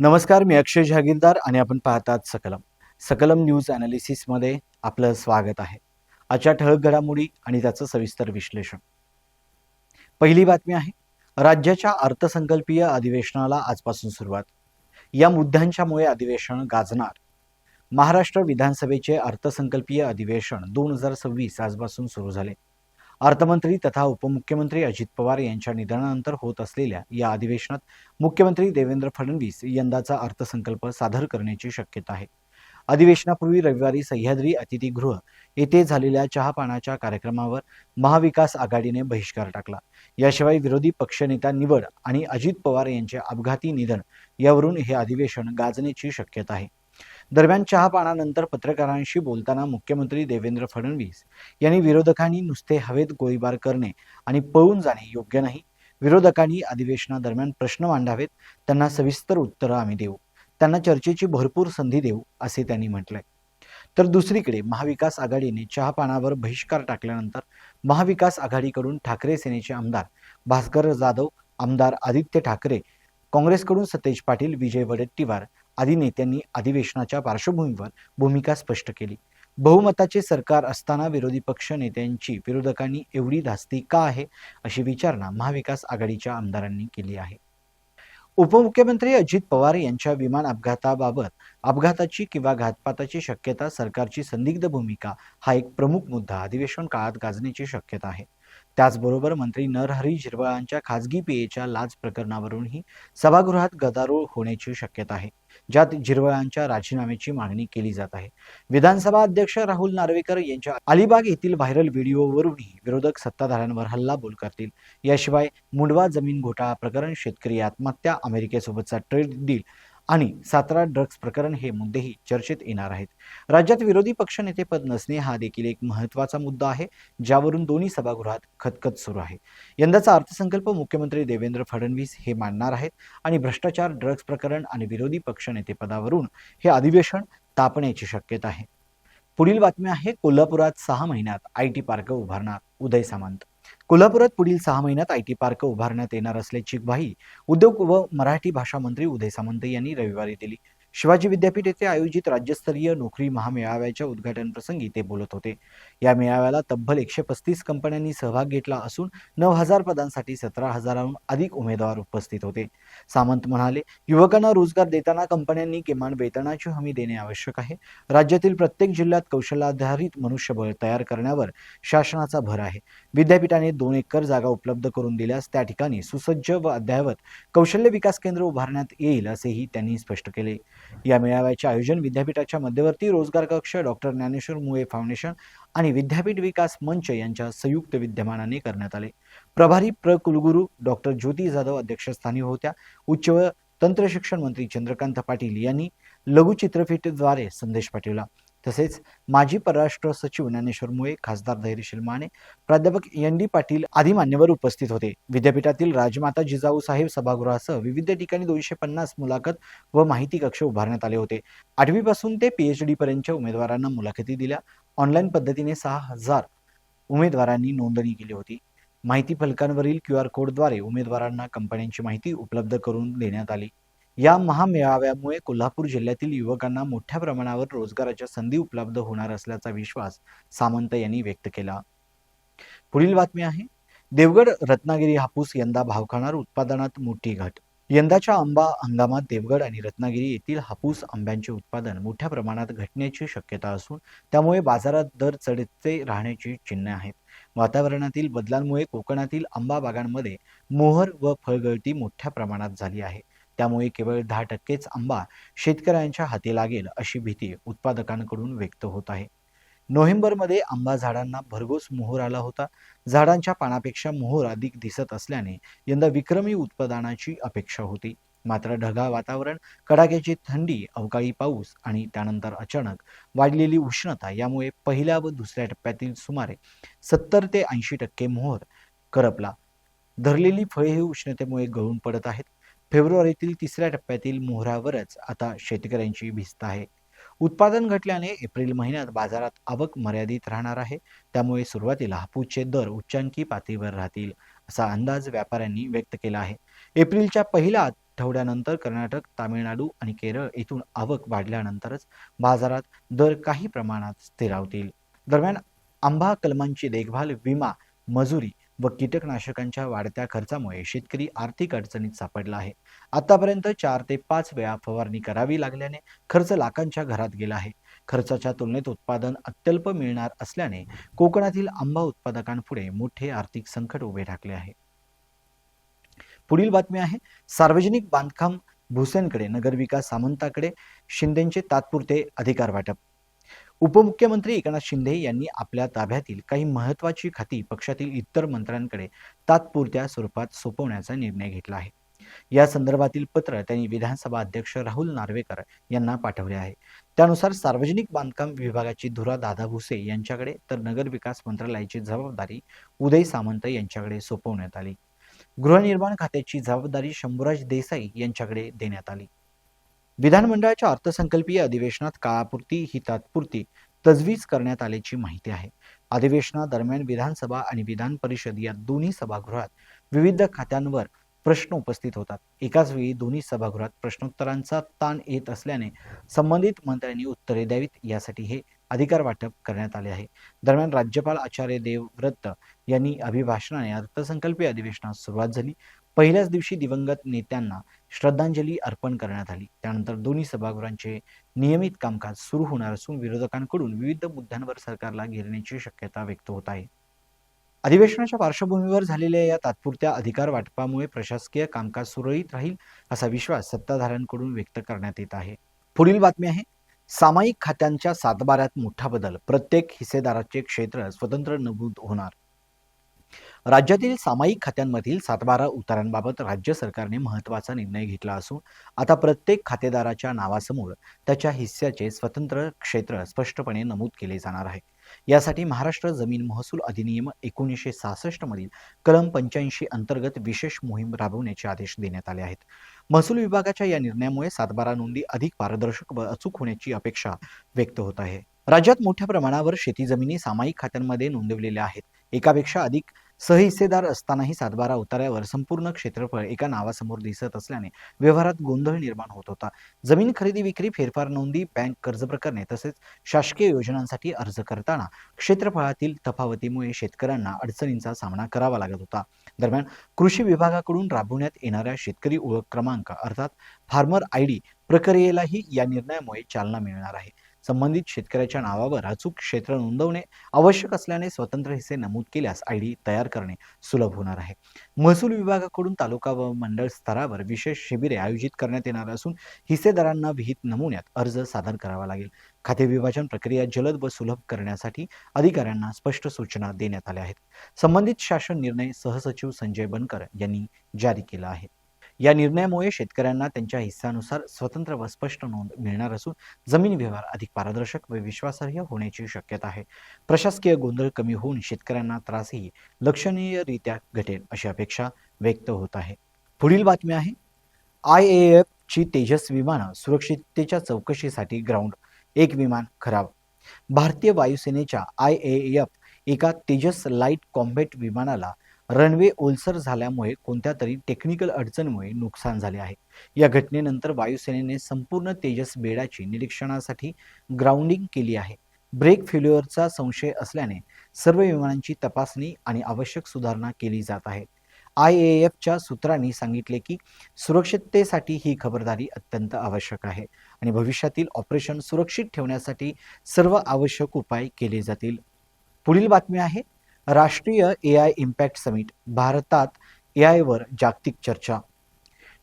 नमस्कार, मी अक्षय जहागीरदार आणि आपण पाहतात सकलम न्यूज ॲनालिसिसमध्ये आपलं स्वागत आहे. आजच्या ठळक घडामोडी आणि त्याचं सविस्तर विश्लेषण. पहिली बातमी आहे, राज्याच्या अर्थसंकल्पीय अधिवेशनाला आजपासून सुरुवात. या मुद्द्यांच्यामुळे अधिवेशन गाजणार. महाराष्ट्र विधानसभेचे अर्थसंकल्पीय अधिवेशन 2026 आजपासून सुरू झाले. अर्थमंत्री तथा उपमुख्यमंत्री अजित पवार यांच्या निधनानंतर होत असलेल्या या अधिवेशनात मुख्यमंत्री देवेंद्र फडणवीस यंदाचा अर्थसंकल्प सादर करण्याची शक्यता आहे. अधिवेशनापूर्वी रविवारी सह्याद्री अतिथीगृह येथे झालेल्या चहापानाच्या कार्यक्रमावर महाविकास आघाडीने बहिष्कार टाकला. याशिवाय विरोधी पक्षनेता निवड आणि अजित पवार यांचे अपघाती निधन यावरून हे अधिवेशन गाजण्याची शक्यता आहे. दरम्यान चहापानानंतर पत्रकारांशी बोलताना मुख्यमंत्री देवेंद्र फडणवीस यांनी विरोधकांनी नुसते हवेत गोळीबार करणे आणि पळून जाणे योग्य नाही. विरोधकांनी अधिवेशनादरम्यान प्रश्न मांडावेत, त्यांना सविस्तर उत्तरं आम्ही देऊ, त्यांना चर्चेची भरपूर संधी देऊ, असे त्यांनी म्हटलंय. तर दुसरीकडे महाविकास आघाडीने चहापानावर बहिष्कार टाकल्यानंतर महाविकास आघाडीकडून ठाकरे सेनेचे आमदार भास्कर जाधव, आमदार आदित्य ठाकरे, काँग्रेसकडून सतेज पाटील, विजय वडेट्टीवार आदी नेत्यांनी अधिवेशनाच्या पार्श्वभूमीवर भूमिका स्पष्ट केली. बहुमताचे सरकार असताना विरोधी पक्ष नेत्यांची विरोधकांनी एवढी धास्ती का आहे, अशी विचारणा महाविकास आघाडीच्या आमदारांनी केली आहे. उपमुख्यमंत्री अजित पवार यांच्या विमान अपघाताबाबत अपघाताची किंवा घातपाताची शक्यता, सरकारची संदिग्ध भूमिका हा एक प्रमुख मुद्दा अधिवेशन काळात गाजण्याची शक्यता आहे. त्याचबरोबर मंत्री नरहरी झिरवळांच्या खासगी पेयेच्या लाच प्रकरणावरूनही सभागृहात गदारोळ होण्याची शक्यता आहे, ज्यात झिरवळांच्या राजीनाम्याची मागणी केली जात आहे. विधानसभा अध्यक्ष राहुल नार्वेकर यांच्या अलिबाग येथील व्हायरल व्हिडिओवरूनही विरोधक सत्ताधाऱ्यांवर हल्लाबोल करतील. याशिवाय मुंडवा जमीन घोटाळा प्रकरण, शेतकरी आत्महत्या, अमेरिकेसोबतचा ट्रेड डील आणि सातारा ड्रग्ज प्रकरण हे मुद्देही चर्चेत येणार आहेत. राज्यात विरोधी पक्षनेतेपद नसणे हा देखील एक महत्त्वाचा मुद्दा आहे, ज्यावरून दोन्ही सभागृहात खतखत सुरू आहे. यंदाचा अर्थसंकल्प मुख्यमंत्री देवेंद्र फडणवीस हे मांडणार आहेत आणि भ्रष्टाचार, ड्रग्ज प्रकरण आणि विरोधी पक्षनेतेपदावरून हे अधिवेशन तापण्याची शक्यता आहे. पुढील बातमी आहे, कोल्हापुरात 6 महिन्यात आयटी पार्क उभारणार उदय सामंत. कोल्हापुरात पुढील 6 महिन्यात आयटी पार्क उभारण्यात येणार असल्याची ग्वाही उद्योग व मराठी भाषा मंत्री उदय सामंत यांनी रविवारी दिली. शिवाजी विद्यापीठ येथे आयोजित राज्यस्तरीय नोकरी महामेळाव्याच्या उद्घाटन प्रसंगी ते बोलत होते. या मेळाव्याला तब्बल 135 कंपन्यांनी सहभाग घेतला असून 9,000 पदांसाठी 17,000हून अधिक उमेदवार उपस्थित होते. सामंत म्हणाले, युवकांना रोजगार देताना कंपन्यांनी किमान वेतनाची हमी देणे आवश्यक आहे. राज्यातील प्रत्येक जिल्ह्यात कौशल्याधारित मनुष्यबळ तयार करण्यावर शासनाचा भर आहे. विद्यापीठाने 2 एकर जागा उपलब्ध करून दिल्यास त्या ठिकाणी सुसज्ज व अद्ययावत कौशल्य विकास केंद्र उभारण्यात येईल, असेही त्यांनी स्पष्ट केले. या मेळाव्याचे आयोजन विद्यापीठाच्या मध्यवर्ती रोजगार कक्ष, डॉक्टर ज्ञानेश्वर मुळे फाउंडेशन आणि विद्यापीठ विकास मंच यांच्या संयुक्त विद्यमानाने करण्यात आले. प्रभारी कुलगुरू डॉक्टर ज्योती जाधव अध्यक्षस्थानी होत्या. उच्च व तंत्र शिक्षण मंत्री चंद्रकांत पाटील यांनी लघुचित्रफितद्वारे संदेश पाठवला. तसेच माजी परराष्ट्र सचिव ज्ञानेश्वर मुळे, खासदार धैर्यशील माने, प्राध्यापक ND पाटील आदी मान्यवर उपस्थित होते. विद्यापीठातील राजमाता जिजाऊ साहेब सभागृहासह विविध ठिकाणी 250 मुलाखत व माहिती कक्ष उभारण्यात आले होते. 8वी पासून ते PhD पर्यंतच्या उमेदवारांना मुलाखती दिल्या. ऑनलाईन पद्धतीने 6,000 उमेदवारांनी नोंदणी केली होती. माहिती फलकांवरील QR कोडद्वारे उमेदवारांना कंपन्यांची माहिती उपलब्ध करून देण्यात आली. या महामेळाव्यामुळे कोल्हापूर जिल्ह्यातील युवकांना मोठ्या प्रमाणावर रोजगाराच्या संधी उपलब्ध होणार असल्याचा विश्वास सामंत यांनी व्यक्त केला. पुढील बातमी आहे, देवगड रत्नागिरी हापूस यंदा भाव खाणार, उत्पादनात मोठी घट. यंदाच्या आंबा हंगामात देवगड आणि रत्नागिरी येथील हापूस आंब्याचे उत्पादन मोठ्या प्रमाणात घटण्याची शक्यता असून त्यामुळे बाजारात दर चढते राहण्याची चिन्हे आहेत. वातावरणातील बदलांमुळे कोकणातील आंबा बागांमध्ये मोहर व फळगळती मोठ्या प्रमाणात झाली आहे. त्यामुळे केवळ 10%च आंबा शेतकऱ्यांच्या हाती लागेल, अशी भीती उत्पादकांकडून व्यक्त होत आहे. नोव्हेंबरमध्ये आंबा झाडांना भरघोस मोहर आला होता. झाडांच्या पानापेक्षा मोहर अधिक दिसत असल्याने यंदा विक्रमी उत्पादनाची अपेक्षा होती. मात्र ढगाळ वातावरण, कडाक्याची थंडी, अवकाळी पाऊस आणि त्यानंतर अचानक वाढलेली उष्णता यामुळे पहिल्या व दुसऱ्या टप्प्यातील सुमारे 70 ते 80% मोहर करपला. धरलेली फळे ही उष्णतेमुळे गळून पडत आहेत. फेब्रुवारीतील 3ऱ्या टप्प्यातील मोहरावरच आता शेतकऱ्यांची भिस्त आहे. उत्पादन घटल्याने एप्रिल महिन्यात बाजारात आवक मर्यादित राहणार आहे. त्यामुळे सुरुवातीला हापूसचे दर उच्चांकी पातळीवर राहतील, असा अंदाज व्यापाऱ्यांनी व्यक्त केला आहे. एप्रिलच्या पहिल्या आठवड्यानंतर कर्नाटक, तामिळनाडू आणि केरळ येथून आवक वाढल्यानंतरच बाजारात दर काही प्रमाणात स्थिरावतील. दरम्यान आंबा कलमांची देखभाल, विमा, मजुरी व कीटकनाशकांच्या वाढत्या खर्चामुळे शेतकरी आर्थिक अडचणीत सापडला आहे. आतापर्यंत 4 ते 5 वेळा फवारणी करावी लागल्याने खर्च लाखांच्या घरात गेला आहे. खर्चाच्या तुलनेत उत्पादन अत्यल्प मिळणार असल्याने कोकणातील आंबा उत्पादकांपुढे मोठे आर्थिक संकट उभे ठाकले आहे. पुढील बातमी आहे, सार्वजनिक बांधकाम भुसेंकडे, नगरविकास सामंताकडे, शिंदेचे तात्पुरते अधिकार वाटप. उपमुख्यमंत्री एकनाथ शिंदे यांनी आपल्या ताब्यातील काही महत्त्वाची खाती पक्षातील इतर मंत्र्यांकडे तात्पुरत्या स्वरूपात सोपवण्याचा निर्णय घेतला आहे. या संदर्भातील पत्र त्यांनी विधानसभा अध्यक्ष राहुल नार्वेकर यांना पाठवले आहे. त्यानुसार सार्वजनिक बांधकाम विभागाची धुरा दादा भुसे यांच्याकडे, तर नगरविकास मंत्रालयाची जबाबदारी उदय सामंत यांच्याकडे सोपवण्यात आली. गृहनिर्माण खात्याची जबाबदारी शंभूराज देसाई यांच्याकडे देण्यात आली. विधानमंडळाच्या अर्थसंकल्पीय अधिवेशनात काळापुरती ही तात्पुरती तजवीज करण्यात आल्याची माहिती आहे. अधिवेशनादरम्यान विधानसभा आणि विधान परिषद या दोन्ही सभागृहात विविध खात्यांवर प्रश्न उपस्थित होतात. एकाच वेळी दोन्ही सभागृहात प्रश्नोत्तरांचा ताण येत असल्याने संबंधित मंत्र्यांनी उत्तरे द्यावीत, यासाठी हे अधिकार वाटप करण्यात आले आहे. दरम्यान राज्यपाल आचार्य देवव्रत यांनी अभिभाषणाने अर्थसंकल्पीय अधिवेशनास सुरुवात झाली. पहिल्याच दिवशी दिवंगत नेत्यांना श्रद्धांजली अर्पण करण्यात आली. त्यानंतर दोन्ही सभागृहांचे नियमित कामकाज सुरू होणार असून विरोधकांकडून विविध मुद्द्यांवर सरकारला घेरण्याची शक्यता व्यक्त होत आहे. अधिवेशनाच्या पार्श्वभूमीवर झालेल्या या तात्पुरत्या अधिकार वाटपामुळे प्रशासकीय कामकाज सुरळीत राहील असा विश्वास सत्ताधाऱ्यांकडून व्यक्त करण्यात येत आहे. पुढील बातमी आहे, सामायिक खात्यांच्या सातबाऱ्यात मोठा बदल, प्रत्येक हिस्सेदाराचे क्षेत्र स्वतंत्र नमूद होणार. राज्यातील सामायिक खात्यांमधील सातबारा उताऱ्यांबाबत राज्य सरकारने महत्त्वाचा निर्णय घेतला असून आता प्रत्येक खातेदाराच्या नावासमोर त्याच्या हिस्स्याचे स्वतंत्र क्षेत्र स्पष्टपणे नमूद केले जाणार आहे. यासाठी महाराष्ट्र जमीन महसूल अधिनियम 1966 मधील कलम 85 अंतर्गत विशेष मोहीम राबवण्याचे आदेश देण्यात आले आहेत. महसूल विभागाच्या या निर्णयामुळे सातबारा नोंदी अधिक पारदर्शक व अचूक होण्याची अपेक्षा व्यक्त होत आहे. राज्यात मोठ्या प्रमाणावर शेती जमिनी सामायिक खात्यांमध्ये नोंदवलेल्या आहेत. एकापेक्षा अधिक सहहिस्सेदार असतानाही सातबारा उतार्यावर संपूर्ण क्षेत्रफळ एका नावासमोर दिसत असल्याने व्यवहारात गोंधळ निर्माण होत होता. जमीन खरेदी विक्री, फेरफार नोंदी, बँक कर्ज प्रकरणे तसेच शासकीय योजनांसाठी अर्ज करताना क्षेत्रफळातील तफावतीमुळे शेतकऱ्यांना अडचणींचा सामना करावा लागत होता. दरम्यान कृषी विभागाकडून राबवण्यात येणाऱ्या शेतकरी ओळख क्रमांक अर्थात फार्मर ID प्रक्रियेलाही या निर्णयामुळे चालना मिळणार आहे. संबंधित शेतकऱ्याच्या नावावर अचूक क्षेत्र नोंदवणे आवश्यक असल्याने स्वतंत्र हिस्से नमूद केल्यास ID तयार करणे सुलभ होणार आहे. महसूल विभागाकडून तालुका व मंडळ स्तरावर विशेष शिबिरे आयोजित करण्यात येणार असून हिस्सेदारांना विहित नमुन्यात अर्ज सादर करावा लागेल. खाते विभाजन प्रक्रिया जलद व सुलभ करण्यासाठी अधिकाऱ्यांना स्पष्ट सूचना देण्यात आल्या आहेत. संबंधित शासन निर्णय सहसचिव संजय बनकर यांनी जारी केला आहे. या निर्णयामुळे शेतकऱ्यांना त्यांच्या हिस्सानुसार स्वतंत्र व स्पष्ट नोंद मिळणार असून जमीन व्यवहार अधिक पारदर्शक व विश्वासार्ह होण्याची शक्यता आहे. प्रशासकीय गोंधळ कमी होऊन शेतकऱ्यांना त्रासही लक्षणीयरित्या घटेल अशी अपेक्षा व्यक्त होत आहे. पुढील बातमी आहे, IAF ची तेजस विमानं सुरक्षिततेच्या चौकशीसाठी ग्राउंड, एक विमान खराब. भारतीय वायुसेनेच्या IAF एका तेजस लाईट कॉम्बॅट विमानाला रनवे ओलसर झाल्यामुळे कोणत्या तरी टेक्निकल अडचणीमुळे नुकसान झाले आहे. या घटनेनंतर वायुसेनेने संपूर्ण तेजस बेडाची निरीक्षणासाठी ग्राउंडिंग केली आहे. ब्रेक फेल्युअरचा संशय असल्याने सर्व विमानांची तपासणी आणि आवश्यक सुधारणा केली जात आहे. IAFच्या सूत्रांनी सांगितले की सुरक्षिततेसाठी ही खबरदारी अत्यंत आवश्यक आहे आणि भविष्यातील ऑपरेशन सुरक्षित ठेवण्यासाठी सर्व आवश्यक उपाय केले जातील. पुढील बातमी आहे, राष्ट्रीय AI इम्पॅक्ट समिट, भारतात AI वर जागतिक चर्चा.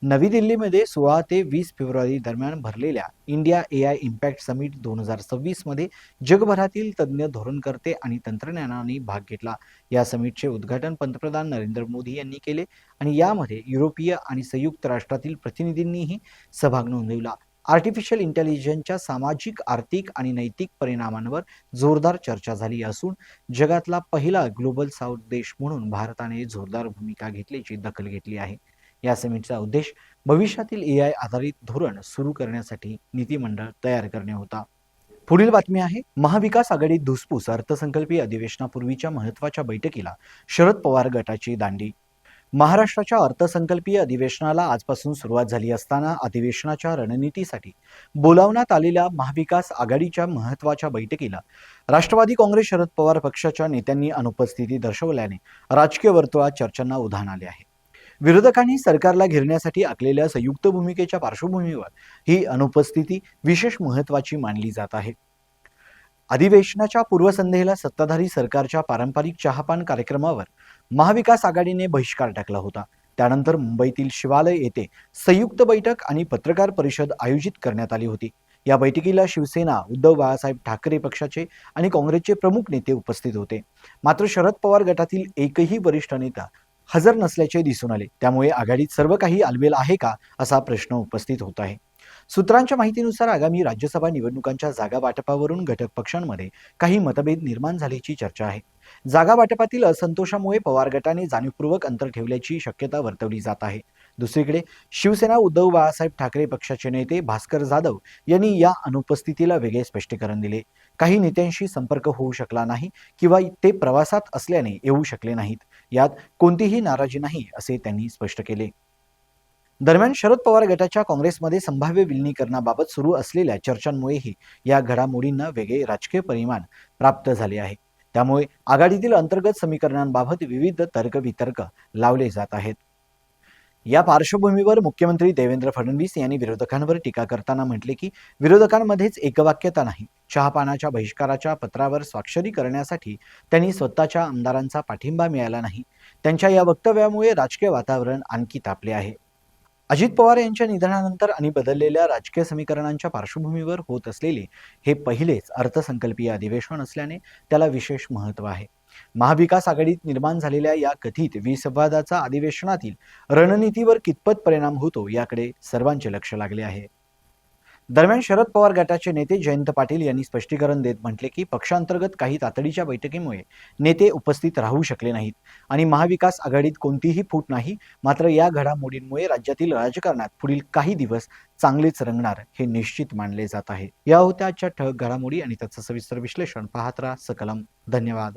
नवी दिल्लीमध्ये 16 ते 20 फेब्रुवारी दरम्यान भरलेल्या इंडिया AI इम्पॅक्ट समिट 2026 मध्ये जगभरातील तज्ज्ञ, धोरणकर्ते आणि तंत्रज्ञानाने भाग घेतला. या समिटचे उद्घाटन पंतप्रधान नरेंद्र मोदी यांनी केले आणि यामध्ये युरोपीय आणि संयुक्त राष्ट्रातील प्रतिनिधींनीही सहभाग नोंदवला. आर्टिफिशियल इंटेलिजन्सच्या सामाजिक, आर्थिक आणि नैतिक परिणामांवर जोरदार चर्चा झाली असून जगातला पहिला ग्लोबल साऊथ देश म्हणून भारताने जोरदार भूमिका घेतल्याची दखल घेतली आहे. या समिटचा उद्देश भविष्यातील AI आधारित धोरण सुरू करण्यासाठी नीतिमंडळ तयार करणे होता. पुढील बातमी आहे, महाविकास आघाडीत धुसफूस, अर्थसंकल्पीय अधिवेशनापूर्वीच्या महत्त्वाच्या बैठकीला शरद पवार गटाची दांडी. महाराष्ट्राच्या अर्थसंकल्पीय अधिवेशनाला आजपासून सुरुवात झाली असताना अधिवेशनाच्या रणनीतीसाठी बोलावण्यात आलेल्या महाविकास आघाडीच्या महत्त्वाच्या बैठकीला राष्ट्रवादी काँग्रेस शरद पवार पक्षाच्या नेत्यांनी अनुपस्थिती दर्शवल्याने राजकीय वर्तुळात चर्चांना उधाण आले आहे. विरोधकांनी सरकारला घेरण्यासाठी आखलेल्या संयुक्त भूमिकेच्या पार्श्वभूमीवर ही अनुपस्थिती विशेष महत्त्वाची मानली जात आहे. अधिवेशनाच्या पूर्वसंध्येला सत्ताधारी सरकारच्या पारंपरिक चहापान कार्यक्रमावर महाविकास आघाडीने बहिष्कार टाकला होता. त्यानंतर मुंबईतील शिवालय येथे संयुक्त बैठक आणि पत्रकार परिषद आयोजित करण्यात आली होती. या बैठकीला शिवसेना, उद्धव बाळासाहेब ठाकरे पक्षाचे आणि काँग्रेसचे प्रमुख नेते उपस्थित होते. मात्र शरद पवार गटातील एकही वरिष्ठ नेता हजर नसल्याचे दिसून आले. त्यामुळे आघाडीत सर्व काही आलबेल आहे का असा प्रश्न उपस्थित होत आहे. सूत्रांच्या माहितीनुसार आगामी राज्यसभा निवडणुकांच्या जागा वाटपावरून घटक पक्षांमध्ये काही मतभेद निर्माण झाल्याची चर्चा आहे. जागा वाटपातील असंतोषामुळे पवार गटाने जाणीवपूर्वक अंतर ठेवल्याची शक्यता वर्तवली जात आहे. दुसरीकडे शिवसेना, उद्धव बाळासाहेब ठाकरे पक्षाचे नेते भास्कर जाधव यांनी या अनुपस्थितीला वेगळे स्पष्टीकरण दिले. काही नेत्यांशी संपर्क होऊ शकला नाही किंवा ते प्रवासात असल्याने येऊ शकले नाहीत. यात कोणतीही नाराजी नाही असे त्यांनी स्पष्ट केले. दरम्यान शरद पवार गटाच्या काँग्रेसमध्ये संभाव्य विलिनीकरणाबाबत सुरू असलेल्या चर्चांमुळेही या घडामोडींना वेगळे राजकीय परिमाण प्राप्त झाले आहे. त्यामुळे आघाडीतील अंतर्गत समीकरणांबाबत विविध तर्कवितर्क लावले जात आहेत. या पार्श्वभूमीवर मुख्यमंत्री देवेंद्र फडणवीस यांनी विरोधकांवर टीका करताना म्हटले की विरोधकांमध्येच एकवाक्यता नाही. चहापानाच्या बहिष्काराच्या पत्रावर स्वाक्षरी करण्यासाठी त्यांनी स्वतःच्या आमदारांचा पाठिंबा मिळाला नाही. त्यांच्या या वक्तव्यामुळे राजकीय वातावरण आणखी तापले आहे. अजित पवार यांच्या निधनानंतर आणि बदललेल्या राजकीय समीकरणांच्या पार्श्वभूमीवर होत असलेले हे पहिलेच अर्थसंकल्पीय अधिवेशन असल्याने त्याला विशेष महत्त्व आहे. महाविकास आघाडीत निर्माण झालेल्या या कथित विसंवादाचा अधिवेशनातील रणनीतीवर कितपत परिणाम होतो याकडे सर्वांचे लक्ष लागले आहे. दरम्यान शरद पवार गटाचे नेते जयंत पाटील यांनी स्पष्टीकरण देत म्हटले की पक्षांतर्गत काही तातडीच्या बैठकीमुळे नेते उपस्थित राहू शकले नाहीत आणि महाविकास आघाडीत कोणतीही फूट नाही. मात्र या घडामोडींमुळे राज्यातील राजकारणात पुढील काही दिवस चांगलेच रंगणार हे निश्चित मानले जात आहे. या होत्या आजच्या ठळक घडामोडी आणि त्याचं सविस्तर विश्लेषण. पाहत राहा सकलम. धन्यवाद.